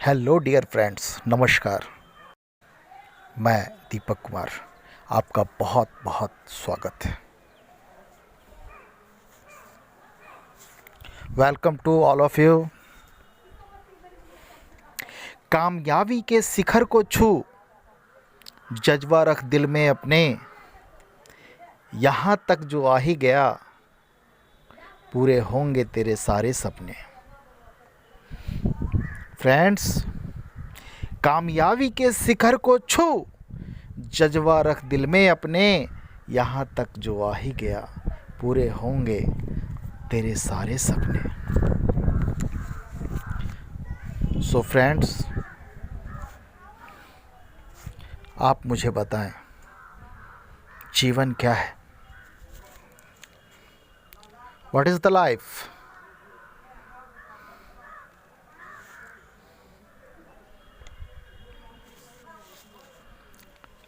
Hello dear friends, नमस्कार। मैं दीपक कुमार, आपका बहुत बहुत स्वागत है। Welcome to all of you. कामयाबी के शिखर को छू, जज्बा रख दिल में अपने, यहाँ तक जो आ ही गया, पूरे होंगे तेरे सारे सपने। फ्रेंड्स, कामयाबी के शिखर को छू, जज्बा रख दिल में अपने, यहाँ तक जो आ ही गया, पूरे होंगे तेरे सारे सपने। सो फ्रेंड्स, आप मुझे बताएं, जीवन क्या है? What is the life?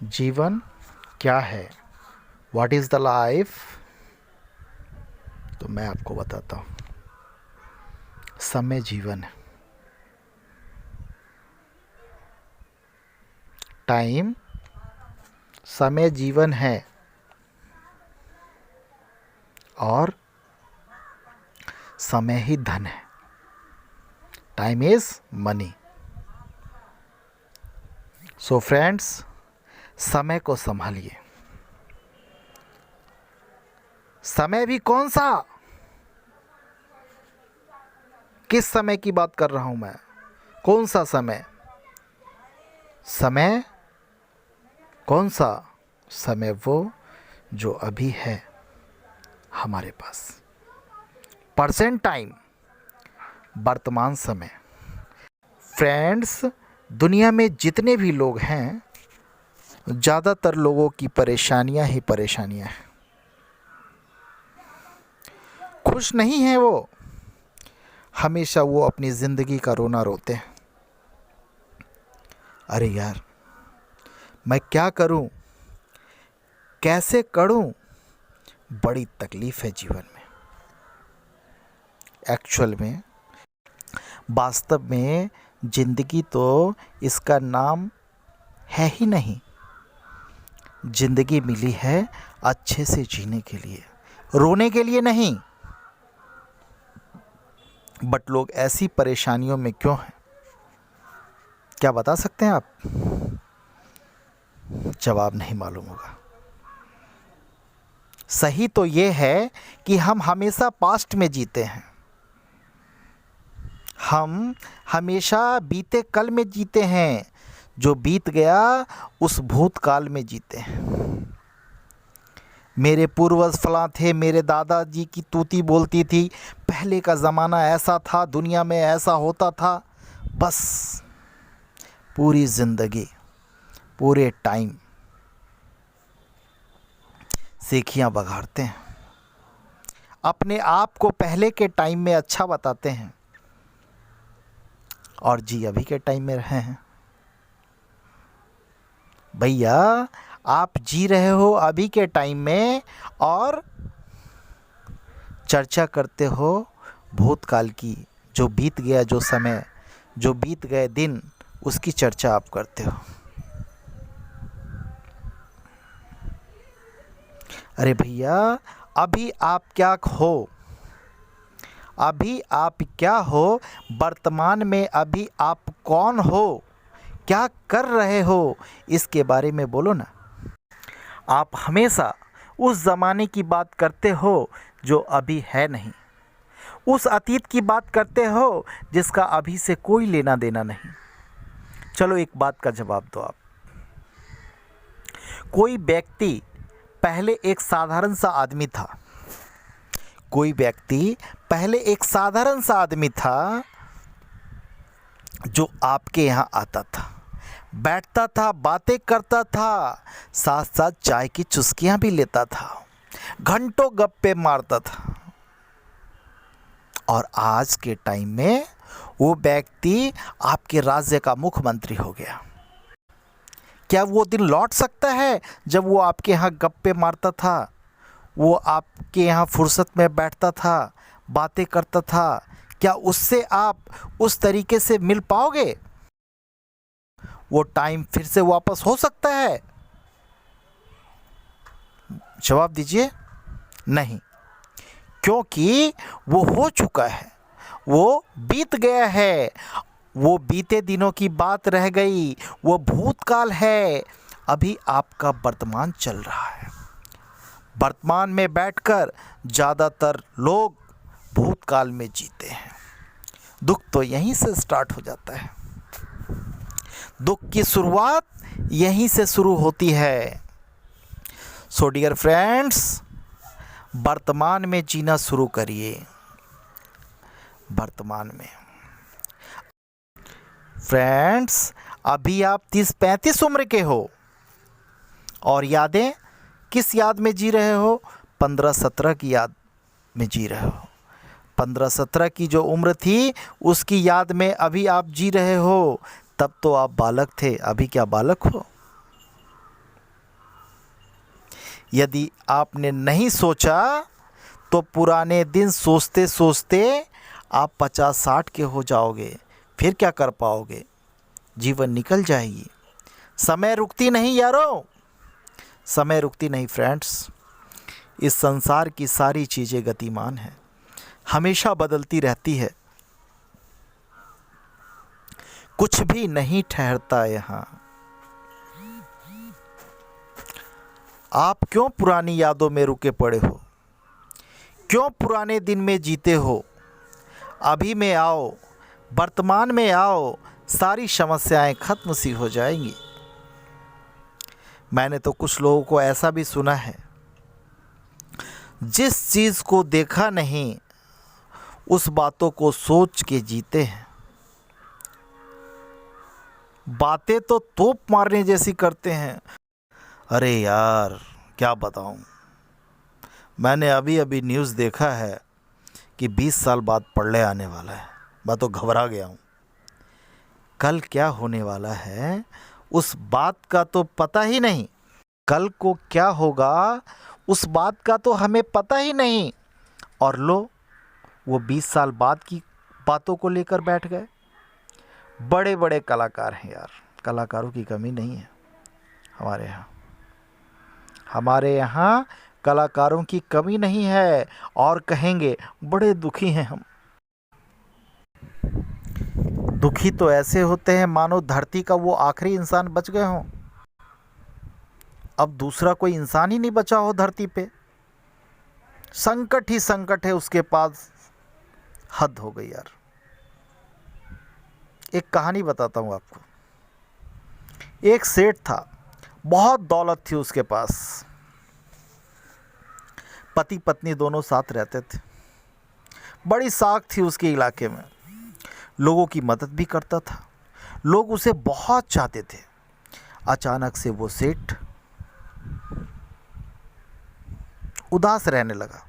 जीवन क्या है? What is the life? तो मैं आपको बताता हूँ, समय जीवन है। टाइम, समय जीवन है। और समय ही धन है। Time is money. So friends, समय को संभालिए। समय भी कौन सा? किस समय की बात कर रहा हूं मैं? कौन सा समय? समय कौन सा? समय वो जो अभी है हमारे पास। प्रेजेंट टाइम, वर्तमान समय। फ्रेंड्स, दुनिया में जितने भी लोग हैं, ज़्यादातर लोगों की परेशानियां ही परेशानियां हैं। खुश नहीं हैं वो। हमेशा वो अपनी ज़िंदगी का रोना रोते हैं। अरे यार, मैं क्या करूं? कैसे करूं? बड़ी तकलीफ़ है जीवन में। एक्चुअल में, वास्तव में ज़िंदगी तो इसका नाम है ही नहीं। ज़िंदगी मिली है अच्छे से जीने के लिए, रोने के लिए नहीं। बट लोग ऐसी परेशानियों में क्यों हैं? क्या बता सकते हैं आप? जवाब नहीं मालूम होगा। सही तो ये है कि हम हमेशा पास्ट में जीते हैं। हम हमेशा बीते कल में जीते हैं। जो बीत गया उस भूतकाल में जीते हैं। मेरे पूर्वज फलां थे, मेरे दादाजी की तूती बोलती थी, पहले का ज़माना ऐसा था, दुनिया में ऐसा होता था। बस पूरी ज़िंदगी, पूरे टाइम सेखियाँ बघाड़ते हैं। अपने आप को पहले के टाइम में अच्छा बताते हैं और जी अभी के टाइम में रहे हैं। भैया, आप जी रहे हो अभी के टाइम में और चर्चा करते हो भूतकाल की। जो बीत गया, जो समय, जो बीत गए दिन, उसकी चर्चा आप करते हो। अरे भैया, अभी आप क्या हो? अभी आप क्या हो? वर्तमान में अभी आप कौन हो? क्या कर रहे हो? इसके बारे में बोलो ना। आप हमेशा उस ज़माने की बात करते हो जो अभी है नहीं। उस अतीत की बात करते हो जिसका अभी से कोई लेना देना नहीं। चलो एक बात का जवाब दो आप। कोई व्यक्ति पहले एक साधारण सा आदमी था। कोई व्यक्ति पहले एक साधारण सा आदमी था जो आपके यहाँ आता था, बैठता था, बातें करता था, साथ साथ चाय की चुस्कियां भी लेता था, घंटों गप्पे मारता था। और आज के टाइम में वो व्यक्ति आपके राज्य का मुख्यमंत्री हो गया। क्या वो दिन लौट सकता है जब वो आपके यहाँ गप्पे मारता था, वो आपके यहाँ फुर्सत में बैठता था, बातें करता था? क्या उससे आप उस तरीके से मिल पाओगे? वो टाइम फिर से वापस हो सकता है? जवाब दीजिए, नहीं, क्योंकि वो हो चुका है, वो बीत गया है, वो बीते दिनों की बात रह गई, वो भूतकाल है। अभी आपका वर्तमान चल रहा है। वर्तमान में बैठकर ज़्यादातर लोग भूतकाल में जीते हैं। दुख तो यहीं से स्टार्ट हो जाता है, दुख की शुरुआत यहीं से शुरू होती है। सो डियर फ्रेंड्स, वर्तमान में जीना शुरू करिए। वर्तमान में फ्रेंड्स, अभी आप 30-35 उम्र के हो और यादें किस याद में जी रहे हो? 15-17 की याद में जी रहे हो। 15-17 की जो उम्र थी उसकी याद में अभी आप जी रहे हो। तब तो आप बालक थे, अभी क्या बालक हो? यदि आपने नहीं सोचा तो पुराने दिन सोचते सोचते आप 50-60 के हो जाओगे। फिर क्या कर पाओगे? जीवन निकल जाएगी। समय रुकती नहीं यारो, समय रुकती नहीं फ्रेंड्स। इस संसार की सारी चीज़ें गतिमान हैं, हमेशा बदलती रहती है, कुछ भी नहीं ठहरता यहाँ। आप क्यों पुरानी यादों में रुके पड़े हो? क्यों पुराने दिन में जीते हो? अभी में आओ, वर्तमान में आओ, सारी समस्याएं खत्म सी हो जाएंगी। मैंने तो कुछ लोगों को ऐसा भी सुना है, जिस चीज़ को देखा नहीं उस बातों को सोच के जीते हैं। बातें तो तोप मारने जैसी करते हैं। अरे यार क्या बताऊं, मैंने अभी अभी न्यूज़ देखा है कि 20 साल बाद प्रलय आने वाला है। मैं तो घबरा गया हूँ। कल क्या होने वाला है उस बात का तो पता ही नहीं। कल को क्या होगा उस बात का तो हमें पता ही नहीं। और लो, वो 20 साल बाद की बातों को लेकर बैठ गए। बड़े बड़े कलाकार हैं यार, कलाकारों की कमी नहीं है हमारे यहाँ। हमारे यहाँ कलाकारों की कमी नहीं है। और कहेंगे बड़े दुखी हैं हम। दुखी तो ऐसे होते हैं मानो धरती का वो आखिरी इंसान बच गए हों। अब दूसरा कोई इंसान ही नहीं बचा हो धरती पे। संकट ही संकट है उसके पास। हद हो गई यार। एक कहानी बताता हूँ आपको। एक सेठ था, बहुत दौलत थी उसके पास। पति पत्नी दोनों साथ रहते थे। बड़ी साख थी उसके इलाके में। लोगों की मदद भी करता था। लोग उसे बहुत चाहते थे। अचानक से वो सेठ उदास रहने लगा।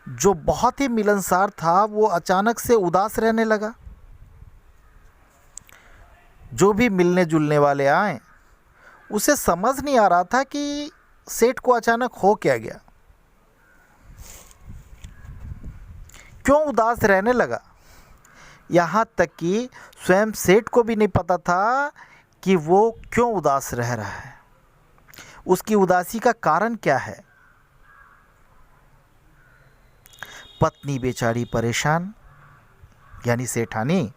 जो बहुत ही मिलनसार था वो अचानक से उदास रहने लगा। जो भी मिलने जुलने वाले आए, उसे समझ नहीं आ रहा था कि सेठ को अचानक हो क्या गया, क्यों उदास रहने लगा। यहाँ तक कि स्वयं सेठ को भी नहीं पता था कि वो क्यों उदास रह रहा है, उसकी उदासी का कारण क्या है। पत्नी बेचारी परेशान, यानी सेठानी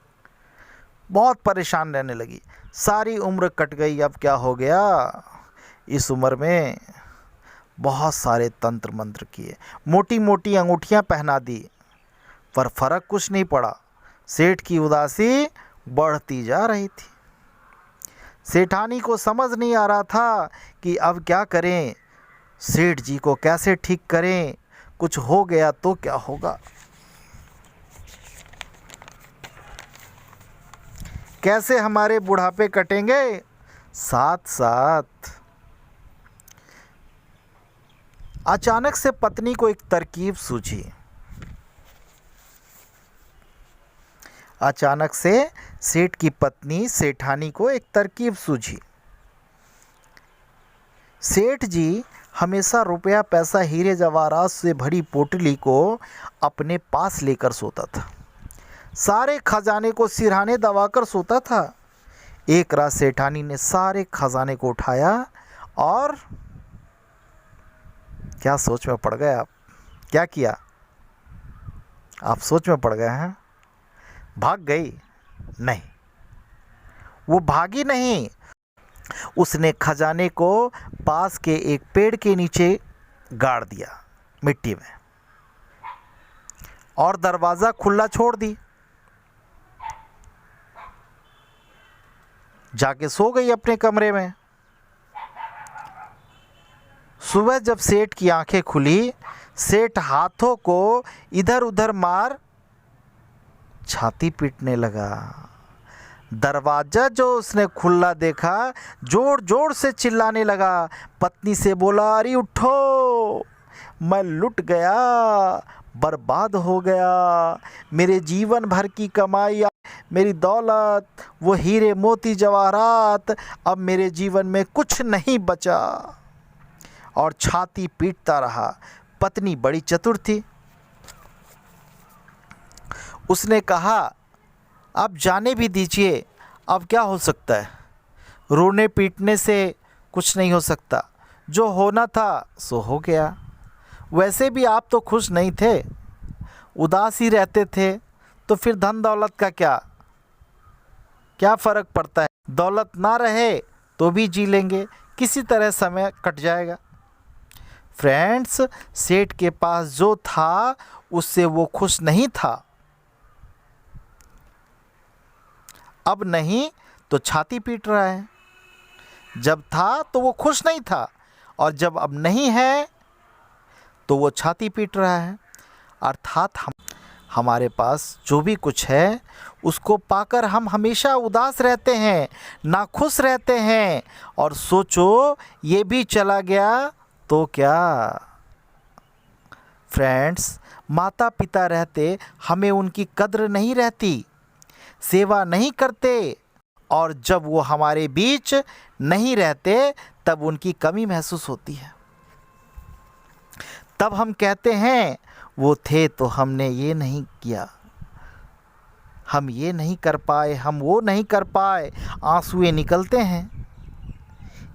बहुत परेशान रहने लगी। सारी उम्र कट गई, अब क्या हो गया। इस उम्र में बहुत सारे तंत्र मंत्र किए, मोटी मोटी अंगूठियां पहना दी, पर फर्क कुछ नहीं पड़ा। सेठ की उदासी बढ़ती जा रही थी। सेठानी को समझ नहीं आ रहा था कि अब क्या करें, सेठ जी को कैसे ठीक करें। कुछ हो गया तो क्या होगा, कैसे हमारे बुढ़ापे कटेंगे साथ साथ। अचानक से पत्नी को एक तरकीब सूझी। अचानक से सेठ की पत्नी सेठानी को एक तरकीब सूझी। सेठ जी हमेशा रुपया पैसा हीरे जवाहरात से भरी पोटली को अपने पास लेकर सोता था। सारे खजाने को सिरहाने दबाकर सोता था। एक रात सेठानी ने सारे खजाने को उठाया और क्या सोच में पड़ गए आप? क्या किया? आप सोच में पड़ गए हैं? भाग गई? नहीं, वो भागी नहीं। उसने खजाने को पास के एक पेड़ के नीचे गाड़ दिया मिट्टी में और दरवाज़ा खुला छोड़ दी। जाके सो गई अपने कमरे में। सुबह जब सेठ की आंखें खुली, सेठ हाथों को इधर उधर मार छाती पीटने लगा। दरवाज़ा जो उसने खुला देखा, जोर जोर से चिल्लाने लगा। पत्नी से बोला, अरे उठो, मैं लुट गया, बर्बाद हो गया। मेरे जीवन भर की कमाई, मेरी दौलत, वो हीरे मोती जवाहरात, अब मेरे जीवन में कुछ नहीं बचा। और छाती पीटता रहा। पत्नी बड़ी चतुर थी। उसने कहा, अब जाने भी दीजिए, अब क्या हो सकता है? रोने पीटने से कुछ नहीं हो सकता। जो होना था सो हो गया। वैसे भी आप तो खुश नहीं थे, उदास ही रहते थे, तो फिर धन दौलत का क्या फ़र्क पड़ता है? दौलत ना रहे तो भी जी लेंगे, किसी तरह समय कट जाएगा। फ्रेंड्स, सेठ के पास जो था उससे वो खुश नहीं था। अब नहीं तो छाती पीट रहा है। जब था तो वो खुश नहीं था, और जब अब नहीं है तो वो छाती पीट रहा है। अर्थात हमारे पास जो भी कुछ है उसको पाकर हम हमेशा उदास रहते हैं, नाखुश रहते हैं, और सोचो ये भी चला गया तो क्या? फ्रेंड्स, माता पिता रहते हमें उनकी कद्र नहीं रहती, सेवा नहीं करते, और जब वो हमारे बीच नहीं रहते तब उनकी कमी महसूस होती है। तब हम कहते हैं, वो थे तो हमने ये नहीं किया, हम ये नहीं कर पाए, हम वो नहीं कर पाए। आंसुएं निकलते हैं।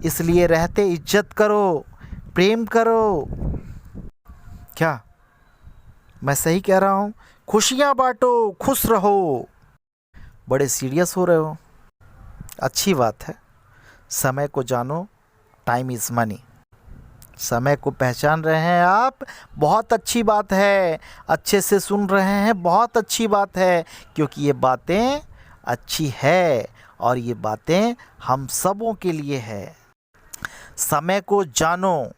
इसलिए रहते इज्जत करो, प्रेम करो। क्या मैं सही कह रहा हूँ? खुशियाँ बांटो, खुश रहो। बड़े सीरियस हो रहे हो। अच्छी बात है। समय को जानो, टाइम इज़ मनी। समय को पहचान रहे हैं आप, बहुत अच्छी बात है। अच्छे से सुन रहे हैं, बहुत अच्छी बात है, क्योंकि ये बातें अच्छी है और ये बातें हम सबों के लिए है। समय को जानो,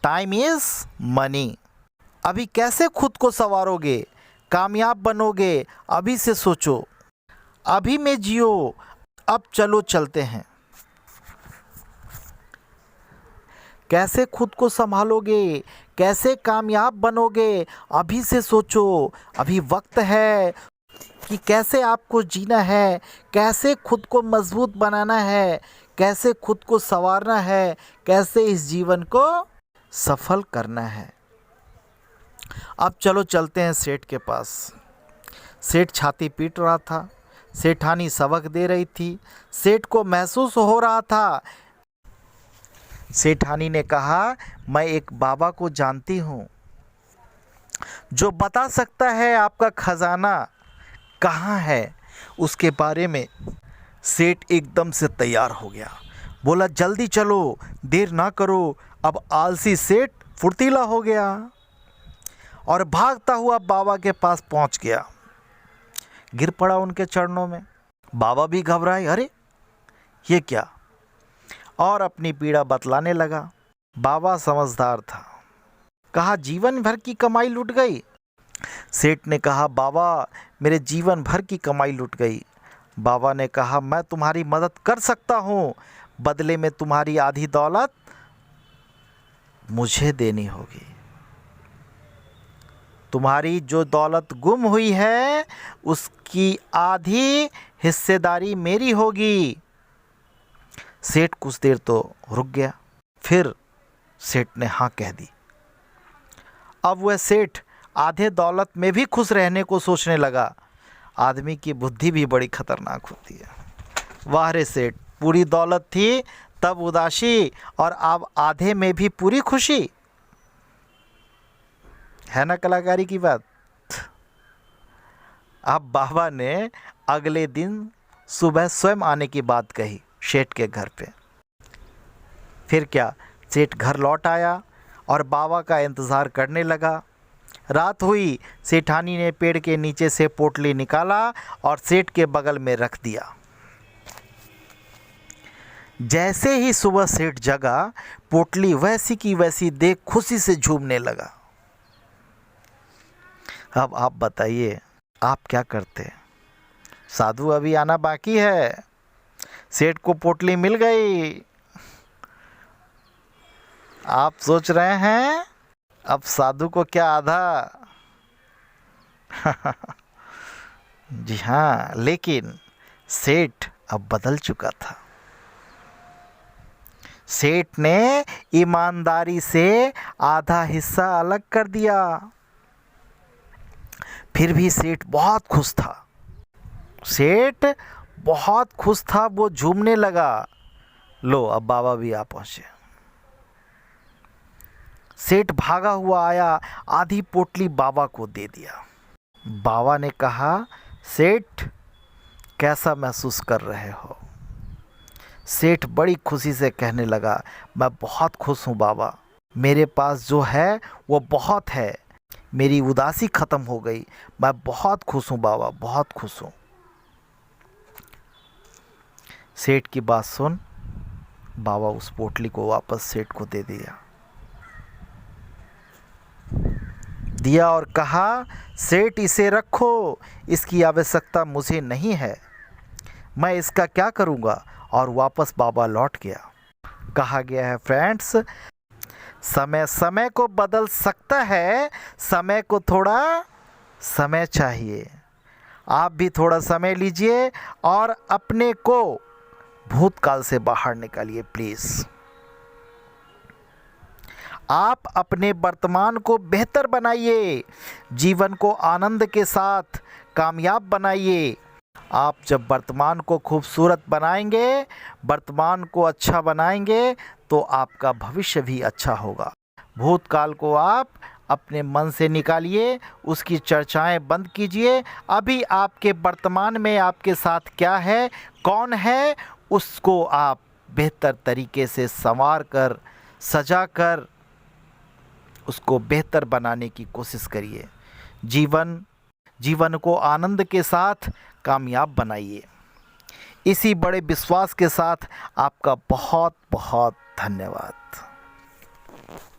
टाइम इज़ मनी। अभी कैसे खुद को संवारोगे, कामयाब बनोगे, अभी से सोचो, अभी में जियो। अब चलो चलते हैं। कैसे खुद को संभालोगे, कैसे कामयाब बनोगे, अभी से सोचो। अभी वक्त है कि कैसे आपको जीना है, कैसे खुद को मजबूत बनाना है, कैसे खुद को संवारना है, कैसे इस जीवन को सफल करना है। अब चलो चलते हैं सेठ के पास। सेठ छाती पीट रहा था, सेठानी सबक दे रही थी, सेठ को महसूस हो रहा था। सेठानी ने कहा, मैं एक बाबा को जानती हूँ जो बता सकता है आपका खजाना कहाँ है। उसके बारे में सेठ एकदम से तैयार हो गया। बोला, जल्दी चलो, देर ना करो। अब आलसी सेठ फुर्तीला हो गया और भागता हुआ बाबा के पास पहुँच गया। गिर पड़ा उनके चरणों में। बाबा भी घबराए, अरे ये क्या, और अपनी पीड़ा बतलाने लगा। बाबा समझदार था। कहा, जीवन भर की कमाई लुट गई। सेठ ने कहा, बाबा मेरे जीवन भर की कमाई लुट गई। बाबा ने कहा, मैं तुम्हारी मदद कर सकता हूँ, बदले में तुम्हारी आधी दौलत मुझे देनी होगी। तुम्हारी जो दौलत गुम हुई है उसकी आधी हिस्सेदारी मेरी होगी। सेठ कुछ देर तो रुक गया, फिर सेठ ने हाँ कह दी। अब वह सेठ आधे दौलत में भी खुश रहने को सोचने लगा। आदमी की बुद्धि भी बड़ी खतरनाक होती है। वाह रे सेठ, पूरी दौलत थी तब उदासी और अब आधे में भी पूरी खुशी। है ना कलाकारी की बात। अब बाबा ने अगले दिन सुबह स्वयं आने की बात कही सेठ के घर पे। फिर क्या, सेठ घर लौट आया और बाबा का इंतज़ार करने लगा। रात हुई, सेठानी ने पेड़ के नीचे से पोटली निकाला और सेठ के बगल में रख दिया। जैसे ही सुबह सेठ जगा, पोटली वैसी की वैसी देख खुशी से झूमने लगा। अब आप बताइए, आप क्या करते? साधु अभी आना बाकी है, सेठ को पोटली मिल गई। आप सोच रहे हैं अब साधु को क्या आधा? जी हाँ, लेकिन सेठ अब बदल चुका था। सेठ ने ईमानदारी से आधा हिस्सा अलग कर दिया। फिर भी सेठ बहुत खुश था। सेठ बहुत खुश था, वो झूमने लगा। लो, अब बाबा भी आ पहुंचे। सेठ भागा हुआ आया, आधी पोटली बाबा को दे दिया। बाबा ने कहा, सेठ कैसा महसूस कर रहे हो? सेठ बड़ी खुशी से कहने लगा, मैं बहुत खुश हूँ बाबा, मेरे पास जो है वो बहुत है, मेरी उदासी ख़त्म हो गई, मैं बहुत खुश हूँ बाबा, बहुत खुश हूँ। सेठ की बात सुन बाबा उस पोटली को वापस सेठ को दे दिया और कहा, सेठ इसे रखो, इसकी आवश्यकता मुझे नहीं है, मैं इसका क्या करूँगा। और वापस बाबा लौट गया। कहा गया है फ्रेंड्स, समय समय को बदल सकता है, समय को थोड़ा समय चाहिए। आप भी थोड़ा समय लीजिए और अपने को भूतकाल से बाहर निकालिए प्लीज़। आप अपने वर्तमान को बेहतर बनाइए, जीवन को आनंद के साथ कामयाब बनाइए। आप जब वर्तमान को खूबसूरत बनाएंगे, वर्तमान को अच्छा बनाएंगे, तो आपका भविष्य भी अच्छा होगा। भूतकाल को आप अपने मन से निकालिए, उसकी चर्चाएं बंद कीजिए। अभी आपके वर्तमान में आपके साथ क्या है, कौन है, उसको आप बेहतर तरीके से संवार कर, सजा कर उसको बेहतर बनाने की कोशिश करिए। जीवन को आनंद के साथ कामयाब बनाइए। इसी बड़े विश्वास के साथ आपका बहुत बहुत धन्यवाद।